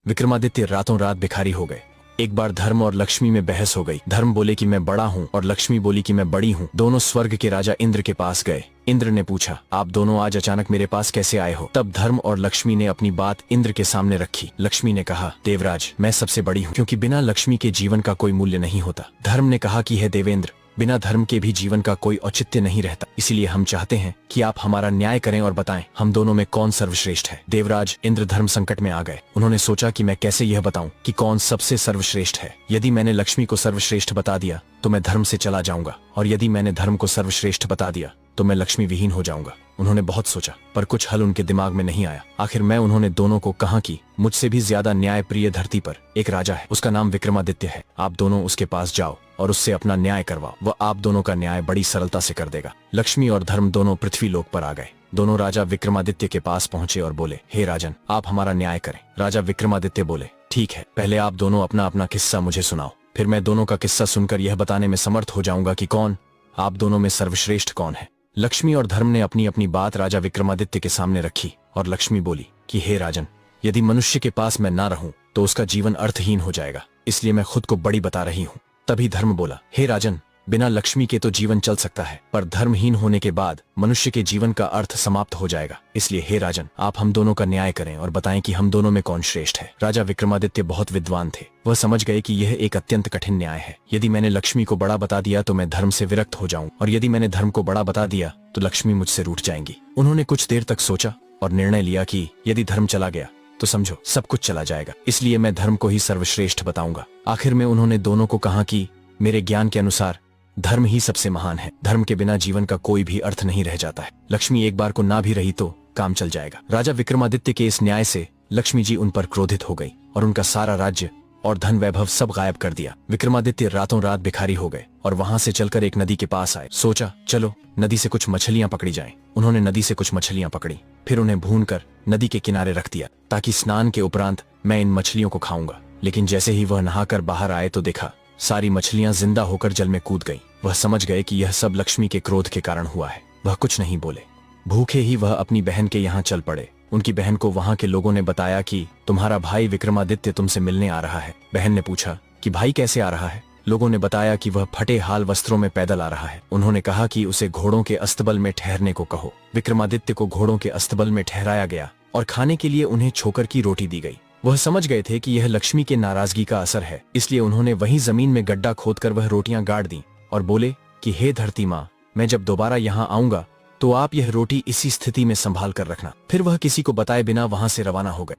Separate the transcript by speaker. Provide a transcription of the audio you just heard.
Speaker 1: विक्रमादित्य रातों रात भिखारी हो गए। एक बार धर्म और लक्ष्मी में बहस हो गई। धर्म बोले कि मैं बड़ा हूँ और लक्ष्मी बोली कि मैं बड़ी हूँ। दोनों स्वर्ग के राजा इंद्र के पास गए। इंद्र ने पूछा, आप दोनों आज अचानक मेरे पास कैसे आए हो? तब धर्म और लक्ष्मी ने अपनी बात इंद्र के सामने रखी। लक्ष्मी ने कहा, देवराज, मैं सबसे बड़ी हूँ, क्योंकि बिना लक्ष्मी के जीवन का कोई मूल्य नहीं होता। धर्म ने कहा कि हे देवेंद्र, बिना धर्म के भी जीवन का कोई औचित्य नहीं रहता, इसलिए हम चाहते हैं कि आप हमारा न्याय करें और बताएं हम दोनों में कौन सर्वश्रेष्ठ है। देवराज, इंद्र धर्म संकट में आ गए। उन्होंने सोचा कि मैं कैसे यह बताऊं कि कौन सबसे सर्वश्रेष्ठ है। यदि मैंने लक्ष्मी को सर्वश्रेष्ठ बता दिया तो मैं धर्म से चला जाऊंगा, और यदि मैंने धर्म को सर्वश्रेष्ठ बता दिया तो मैं लक्ष्मी विहीन हो जाऊंगा। उन्होंने बहुत सोचा, पर कुछ हल उनके दिमाग में नहीं आया। आखिर मैं उन्होंने दोनों को कहा कि मुझसे भी ज्यादा न्याय प्रिय धरती पर एक राजा है, उसका नाम विक्रमादित्य है। आप दोनों उसके पास जाओ और उससे अपना न्याय करवाओ, वह आप दोनों का न्याय बड़ी सरलता से कर देगा। लक्ष्मी और धर्म दोनों पृथ्वी लोक पर आ गए। दोनों राजा विक्रमादित्य के पास पहुंचे और बोले, हे राजन, आप हमारा न्याय करें। राजा विक्रमादित्य बोले, ठीक है, पहले आप दोनों अपना अपना किस्सा मुझे सुनाओ, फिर मैं दोनों का किस्सा सुनकर यह बताने में समर्थ हो जाऊंगा कि कौन आप दोनों में सर्वश्रेष्ठ कौन है। लक्ष्मी और धर्म ने अपनी अपनी बात राजा विक्रमादित्य के सामने रखी और लक्ष्मी बोली कि हे राजन, यदि मनुष्य के पास मैं ना रहूं तो उसका जीवन अर्थहीन हो जाएगा, इसलिए मैं खुद को बड़ी बता रही हूं। तभी धर्म बोला, हे राजन, बिना लक्ष्मी के तो जीवन चल सकता है, पर धर्महीन होने के बाद मनुष्य के जीवन का अर्थ समाप्त हो जाएगा। इसलिए हे राजन, आप हम दोनों का न्याय करें और बताएं कि हम दोनों में कौन श्रेष्ठ है। राजा विक्रमादित्य बहुत विद्वान थे। वह समझ गए कि यह एक अत्यंत कठिन न्याय है। यदि मैंने लक्ष्मी को बड़ा बता दिया तो मैं धर्म से विरक्त हो जाऊं, और यदि मैंने धर्म को बड़ा बता दिया तो लक्ष्मी मुझसे रूठ जाएंगी। उन्होंने कुछ देर तक सोचा और निर्णय लिया कि यदि धर्म चला गया तो समझो सब कुछ चला जाएगा, इसलिए मैं धर्म को ही सर्वश्रेष्ठ बताऊंगा। आखिर में उन्होंने दोनों को कहा कि मेरे ज्ञान के अनुसार धर्म ही सबसे महान है। धर्म के बिना जीवन का कोई भी अर्थ नहीं रह जाता है। लक्ष्मी एक बार को ना भी रही तो काम चल जाएगा। राजा विक्रमादित्य के इस न्याय से लक्ष्मी जी उन पर क्रोधित हो गई और उनका सारा राज्य और धन वैभव सब गायब कर दिया। विक्रमादित्य रातों रात भिखारी हो गए और वहां से चलकर एक नदी के पास आए। सोचा, चलो नदी से कुछ मछलियां पकड़ी जाएं। उन्होंने नदी से कुछ मछलियां पकड़ी, फिर उन्हें भूनकर नदी के किनारे रख दिया ताकि स्नान के उपरांत मैं इन मछलियों को खाऊंगा। लेकिन जैसे ही वह नहाकर बाहर आए तो देखा सारी मछलियां जिंदा होकर जल में कूद गईं। वह समझ गए कि यह सब लक्ष्मी के क्रोध के कारण हुआ है। वह कुछ नहीं बोले। भूखे ही वह अपनी बहन के यहाँ चल पड़े। उनकी बहन को वहां के लोगों ने बताया कि तुम्हारा भाई विक्रमादित्य तुमसे मिलने आ रहा है। बहन ने पूछा कि भाई कैसे आ रहा है? लोगों ने बताया कि वह फटे हाल वस्त्रों में पैदल आ रहा है। उन्होंने कहा कि उसे घोड़ों के अस्तबल में ठहरने को कहो। विक्रमादित्य को घोड़ों के अस्तबल में ठहराया गया और खाने के लिए उन्हें छोकर की रोटी दी गई। वह समझ गए थे कि यह लक्ष्मी के नाराजगी का असर है, इसलिए उन्होंने वहीं जमीन में गड्ढा खोदकर वह रोटियां गाड़ दी और बोले कि हे धरती माँ, मैं जब दोबारा यहाँ आऊंगा तो आप यह रोटी इसी स्थिति में संभाल कर रखना। फिर वह किसी को बताए बिना वहां से रवाना हो गए।